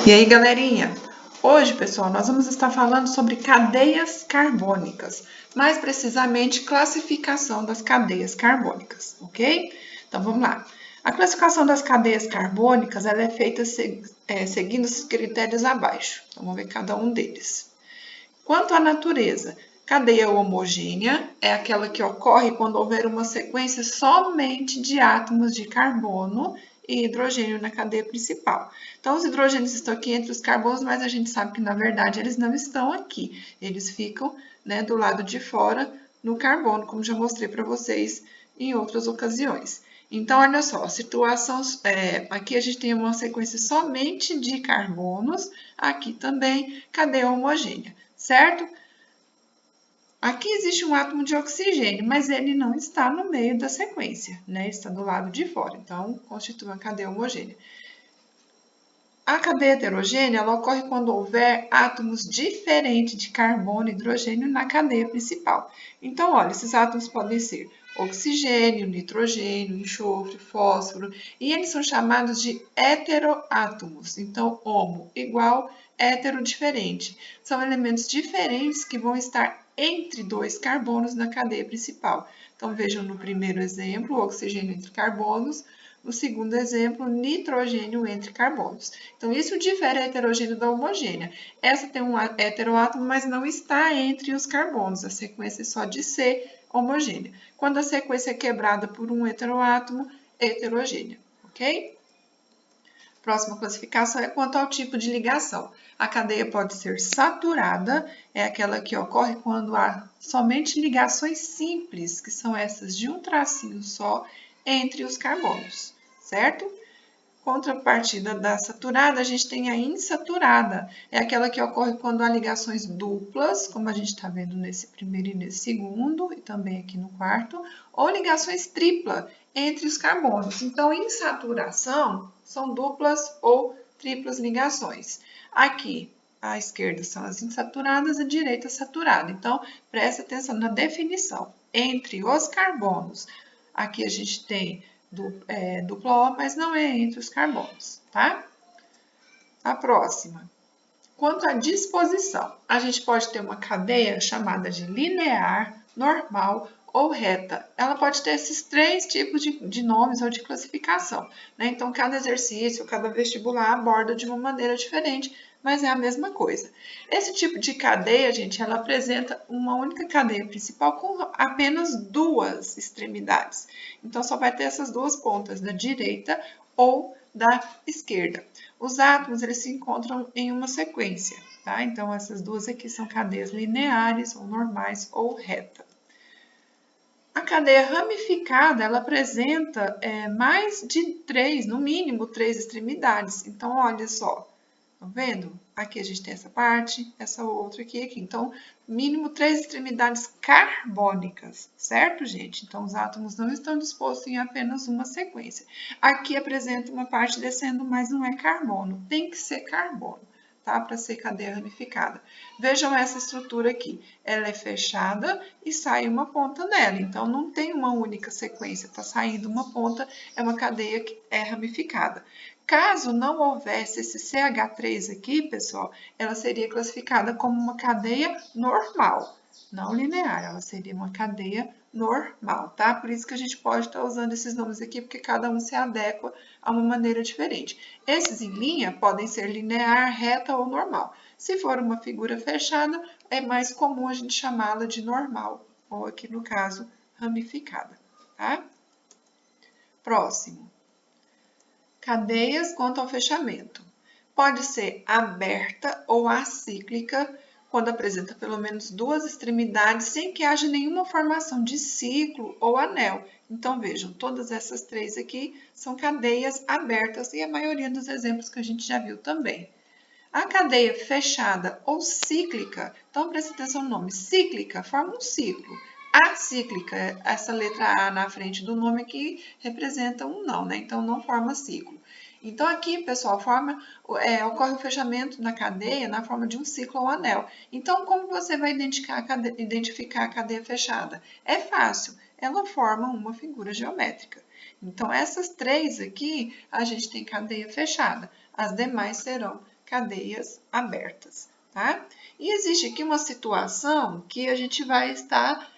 E aí, galerinha? Hoje, pessoal, nós vamos estar falando sobre cadeias carbônicas, mais precisamente classificação das cadeias carbônicas, ok? Então, vamos lá. A classificação das cadeias carbônicas ela é feita seguindo os critérios abaixo. Então, vamos ver cada um deles. Quanto à natureza, cadeia homogênea é aquela que ocorre quando houver uma sequência somente de átomos de carbono e hidrogênio na cadeia principal. Então, os hidrogênios estão aqui entre os carbonos, mas a gente sabe que, na verdade, eles não estão aqui. Eles ficam, né, do lado de fora no carbono, como já mostrei para vocês em outras ocasiões. Então, olha só, a situação, aqui a gente tem uma sequência somente de carbonos, aqui também cadeia homogênea, certo? Aqui existe um átomo de oxigênio, mas ele não está no meio da sequência, né? Está do lado de fora, então constitui uma cadeia homogênea. A cadeia heterogênea ela ocorre quando houver átomos diferentes de carbono e hidrogênio na cadeia principal. Então, olha, esses átomos podem ser oxigênio, nitrogênio, enxofre, fósforo, e eles são chamados de heteroátomos. Então, homo igual, hétero diferente. São elementos diferentes que vão estar entre dois carbonos na cadeia principal. Então, vejam no primeiro exemplo, o oxigênio entre carbonos, no segundo exemplo, nitrogênio entre carbonos. Então, isso difere a heterogênea da homogênea. Essa tem um heteroátomo, mas não está entre os carbonos. A sequência é só de C homogênea. Quando a sequência é quebrada por um heteroátomo, é heterogênea, ok? Próxima classificação é quanto ao tipo de ligação. A cadeia pode ser saturada, é aquela que ocorre quando há somente ligações simples, que são essas de um tracinho só, entre os carbonos, certo? Contrapartida da saturada, a gente tem a insaturada. É aquela que ocorre quando há ligações duplas, como a gente está vendo nesse primeiro e nesse segundo, e também aqui no quarto, ou ligações tripla entre os carbonos. Então, insaturação são duplas ou triplas ligações. Aqui, à esquerda são as insaturadas, à direita saturada. Então, presta atenção na definição. Entre os carbonos, aqui a gente tem dupla O, mas não é entre os carbonos, tá? A próxima. Quanto à disposição, a gente pode ter uma cadeia chamada de linear, normal ou reta. Ela pode ter esses três tipos de nomes ou de classificação, né? Então, cada exercício, cada vestibular aborda de uma maneira diferente, mas é a mesma coisa. Esse tipo de cadeia, gente, ela apresenta uma única cadeia principal com apenas duas extremidades. Então, só vai ter essas duas pontas, da direita ou da esquerda. Os átomos, eles se encontram em uma sequência, tá? Então, essas duas aqui são cadeias lineares, ou normais, ou reta. A cadeia ramificada, ela apresenta mais de três, no mínimo, três extremidades. Então, olha só, tá vendo? Aqui a gente tem essa parte, essa outra aqui, aqui. Então, mínimo três extremidades carbônicas, certo, gente? Então, os átomos não estão dispostos em apenas uma sequência. Aqui apresenta uma parte descendo, mas não é carbono. Tem que ser carbono, tá? Para ser cadeia ramificada. Vejam essa estrutura aqui. Ela é fechada e sai uma ponta nela. Então, não tem uma única sequência. Tá saindo uma ponta, é uma cadeia que é ramificada. Caso não houvesse esse CH3 aqui, pessoal, ela seria classificada como uma cadeia normal, não linear, ela seria uma cadeia normal, tá? Por isso que a gente pode estar usando esses nomes aqui, porque cada um se adequa a uma maneira diferente. Esses em linha podem ser linear, reta ou normal. Se for uma figura fechada, é mais comum a gente chamá-la de normal, ou aqui no caso, ramificada, tá? Próximo. Cadeias quanto ao fechamento. Pode ser aberta ou acíclica, quando apresenta pelo menos duas extremidades, sem que haja nenhuma formação de ciclo ou anel. Então, vejam, todas essas três aqui são cadeias abertas e a maioria dos exemplos que a gente já viu também. A cadeia fechada ou cíclica, então presta atenção no nome, cíclica forma um ciclo. Acíclica, essa letra A na frente do nome aqui representa um não, né? Então não forma ciclo. Então aqui, pessoal, ocorre o fechamento da cadeia na forma de um ciclo ou anel. Então, como você vai identificar a cadeia fechada? É fácil, ela forma uma figura geométrica. Então, essas três aqui, a gente tem cadeia fechada. As demais serão cadeias abertas, tá? E existe aqui uma situação que a gente vai estar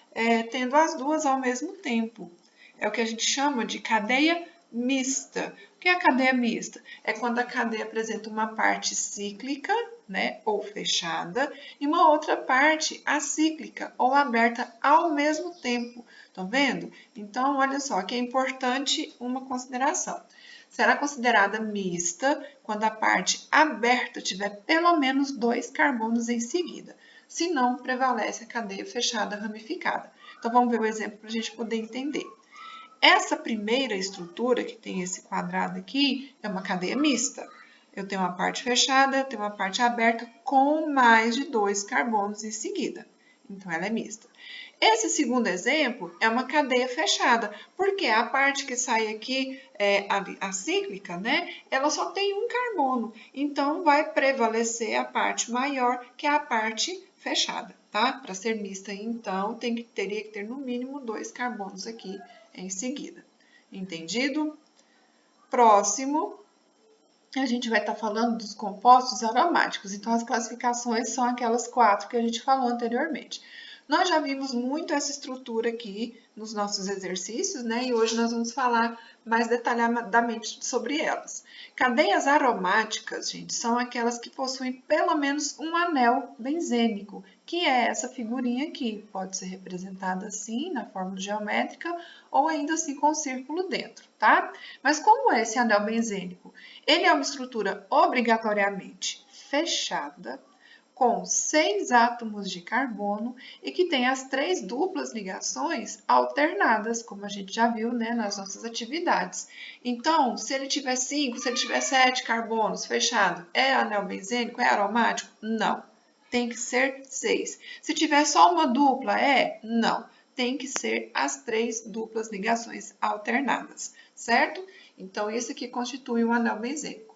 tendo as duas ao mesmo tempo. É o que a gente chama de cadeia mista. O que é a cadeia mista? É quando a cadeia apresenta uma parte cíclica, né, ou fechada, e uma outra parte acíclica ou aberta ao mesmo tempo. Estão vendo? Então, olha só, que é importante uma consideração. Será considerada mista quando a parte aberta tiver pelo menos 2 carbonos em seguida. Se não, prevalece a cadeia fechada ramificada. Então, vamos ver o exemplo para a gente poder entender. Essa primeira estrutura, que tem esse quadrado aqui, é uma cadeia mista. Eu tenho uma parte fechada, eu tenho uma parte aberta com mais de 2 carbonos em seguida. Então, ela é mista. Esse segundo exemplo é uma cadeia fechada, porque a parte que sai aqui, a cíclica, né? Ela só tem um carbono. Então, vai prevalecer a parte maior, que é a parte fechada, tá? Para ser mista, então, teria que ter no mínimo 2 carbonos aqui em seguida. Entendido? Próximo, a gente vai estar falando dos compostos aromáticos. Então, as classificações são aquelas 4 que a gente falou anteriormente. Nós já vimos muito essa estrutura aqui nos nossos exercícios, né? E hoje nós vamos falar mais detalhadamente sobre elas. Cadeias aromáticas, gente, são aquelas que possuem pelo menos um anel benzênico, que é essa figurinha aqui. Pode ser representada assim, na forma geométrica, ou ainda assim com um círculo dentro, tá? Mas como é esse anel benzênico? Ele é uma estrutura obrigatoriamente fechada, com 6 átomos de carbono e que tem as 3 duplas ligações alternadas, como a gente já viu, né, nas nossas atividades. Então, se ele tiver 5, se ele tiver 7 carbonos fechado, é anel benzênico, é aromático? Não. Tem que ser 6. Se tiver só uma dupla, Não. Tem que ser as 3 duplas ligações alternadas, certo? Então, esse aqui constitui um anel benzênico.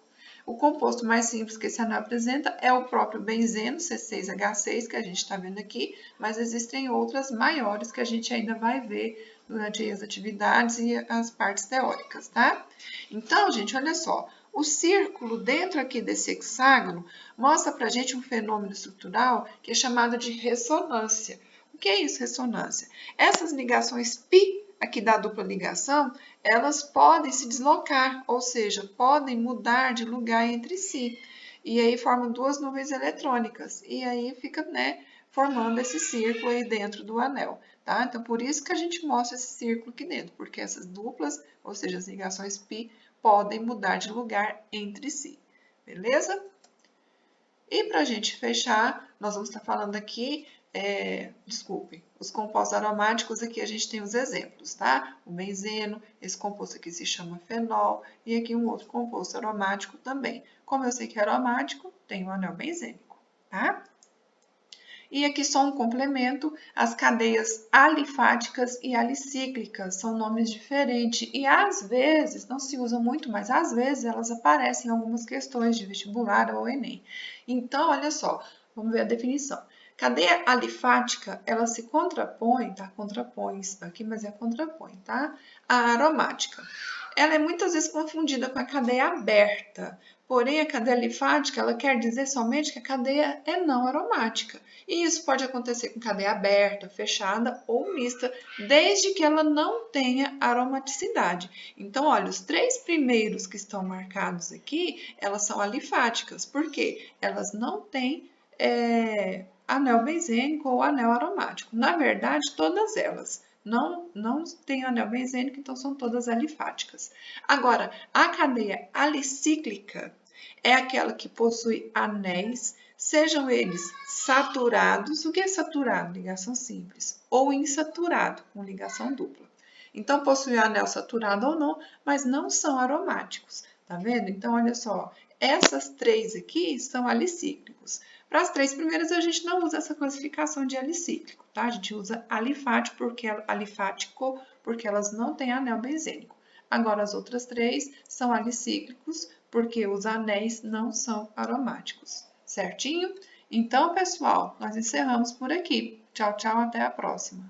O composto mais simples que esse anel apresenta é o próprio benzeno, C6H6, que a gente está vendo aqui, mas existem outras maiores que a gente ainda vai ver durante as atividades e as partes teóricas, tá? Então, gente, olha só, o círculo dentro aqui desse hexágono mostra pra gente um fenômeno estrutural que é chamado de ressonância. O que é isso, ressonância? Essas ligações π aqui da dupla ligação, elas podem se deslocar, ou seja, podem mudar de lugar entre si. E aí formam 2 nuvens eletrônicas. E aí fica, né, formando esse círculo aí dentro do anel, tá? Então, por isso que a gente mostra esse círculo aqui dentro, porque essas duplas, ou seja, as ligações π, podem mudar de lugar entre si. Beleza? E para a gente fechar, nós vamos estar falando aqui, os compostos aromáticos, aqui a gente tem os exemplos, tá? O benzeno, esse composto aqui se chama fenol, e aqui um outro composto aromático também. Como eu sei que é aromático, tem o anel benzênico, tá? E aqui só um complemento, as cadeias alifáticas e alicíclicas são nomes diferentes e às vezes, não se usam muito, mas às vezes elas aparecem em algumas questões de vestibular ou Enem. Então, olha só, vamos ver a definição. Cadeia alifática, ela se contrapõe, tá? Contrapõe isso daqui, mas é contrapõe, tá? A aromática. Ela é muitas vezes confundida com a cadeia aberta, porém a cadeia alifática, ela quer dizer somente que a cadeia é não aromática. E isso pode acontecer com cadeia aberta, fechada ou mista, desde que ela não tenha aromaticidade. Então, olha, os 3 primeiros que estão marcados aqui, elas são alifáticas. Por quê? Elas não têm anel benzênico ou anel aromático. Na verdade, todas elas não têm anel benzênico, então são todas alifáticas. Agora, a cadeia alicíclica é aquela que possui anéis, sejam eles saturados, o que é saturado? Ligação simples, ou insaturado, com ligação dupla. Então, possui anel saturado ou não, mas não são aromáticos, tá vendo? Então, olha só, essas 3 aqui são alicíclicos. Para as 3 primeiras, a gente não usa essa classificação de alicíclico, tá? A gente usa alifático porque elas não têm anel benzênico. Agora, as outras 3 são alicíclicos, porque os anéis não são aromáticos, certinho? Então, pessoal, nós encerramos por aqui. Tchau, tchau, até a próxima.